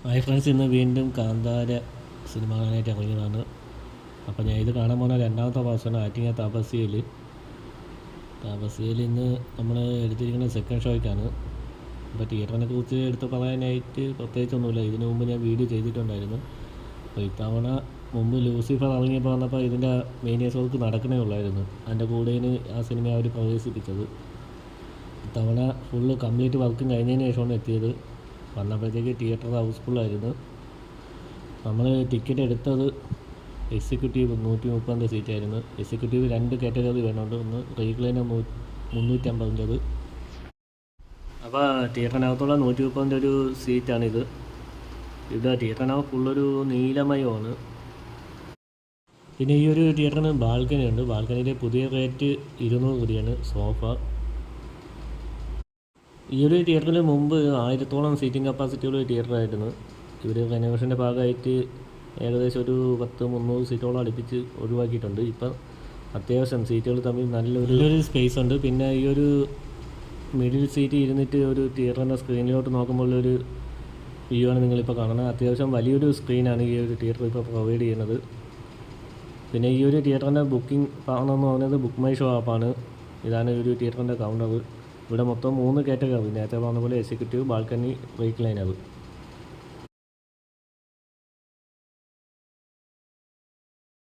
Hi friends, ഇന്ന് വീണ്ടും Kantara cinema കാണാനായിട്ട് ഇറങ്ങിയതാണ്. അപ്പോൾ ഞാൻ ഇത് കാണാൻ പോകുന്ന രണ്ടാമത്തെ പ്രാവശ്യമാണ് ആറ്റിങ്ങ തപസ്യയിൽ ഇന്ന് നമ്മൾ എടുത്തിരിക്കുന്ന സെക്കൻഡ് ഷോയ്ക്കാണ്. അപ്പോൾ തിയേറ്ററിനെ കുറിച്ച് എടുത്ത് പറയാനായിട്ട് പ്രത്യേകിച്ചൊന്നുമില്ല. ഇതിനു മുമ്പ് ഞാൻ വീഡിയോ ചെയ്തിട്ടുണ്ടായിരുന്നു. അപ്പോൾ ഇത്തവണ മുമ്പ് ലൂസിഫർ ഇറങ്ങിയപ്പോൾ വന്നപ്പോൾ ഇതിൻ്റെ മേനിയസ് വർക്ക് നടക്കണേ ഉള്ളായിരുന്നു. അതിൻ്റെ കൂടെയാണ് ആ സിനിമ അവർ പ്രവേശിപ്പിച്ചത്. ഇത്തവണ ഫുള്ള് കംപ്ലീറ്റ് വർക്കും കഴിഞ്ഞതിന് ശേഷമാണ് എത്തിയത്. വന്നപ്പോഴത്തേക്ക് തിയേറ്റർ ഹൗസ്ഫുള്ളായിരുന്നു. നമ്മൾ ടിക്കറ്റ് എടുത്തത് എക്സിക്യൂട്ടീവ് 130 സീറ്റായിരുന്നു. എക്സിക്യൂട്ടീവ് 2 കാറ്റഗറി വേണമുണ്ട്. ഒന്ന് റീക്ലൈനർ 350. അപ്പോൾ തിയേറ്ററിനകത്തുള്ള 130 ഒരു സീറ്റാണിത്. ഇവിടെ തിയേറ്ററിനകത്ത് ഫുള്ളൊരു നീലമയമാണ്. പിന്നെ ഈ ഒരു തിയേറ്ററിന് ബാൽക്കണി ഉണ്ട്. ബാൽക്കണിയിലെ പുതിയ റേറ്റ് 200 രൂപയാണ് സോഫ. ഈ ഒരു തിയേറ്ററിന് മുമ്പ് 1000-ഓളം സീറ്റിംഗ് കപ്പാസിറ്റിയുള്ള തിയേറ്ററായിരുന്നു. ഇവർ റെനോവേഷൻ്റെ ഭാഗമായിട്ട് ഏകദേശം ഒരു 300 സീറ്റോളം അടുപ്പിച്ച് ഒഴിവാക്കിയിട്ടുണ്ട്. ഇപ്പം അത്യാവശ്യം സീറ്റുകൾ തമ്മിൽ നല്ലൊരു സ്പേസ് ഉണ്ട്. പിന്നെ ഈ ഒരു മിഡിൽ സീറ്റ് ഇരുന്നിട്ട് ഒരു തിയേറ്ററിൻ്റെ സ്ക്രീനിലോട്ട് നോക്കുമ്പോൾ ഒരു വ്യൂ ആണ് നിങ്ങളിപ്പോൾ കാണുന്നത്. അത്യാവശ്യം വലിയൊരു സ്ക്രീനാണ് ഈ ഒരു തിയേറ്റർ ഇപ്പോൾ പ്രൊവൈഡ് ചെയ്യുന്നത്. പിന്നെ ഈ ഒരു തിയേറ്ററിൻ്റെ ബുക്കിംഗ് ആണെന്ന് പറയുന്നത് ബുക്ക് മൈ ഷോ ആപ്പാണ്. ഇതാണ് ഈ ഒരു തിയേറ്ററിൻ്റെ കൗണ്ടർ. ഇവിടെ മൊത്തം 3 കാറ്റഗറി, നേരത്തെ പറഞ്ഞ പോലെ എക്സിക്യൂട്ടീവ്, ബാൽക്കണി, റീക്ലൈനർ.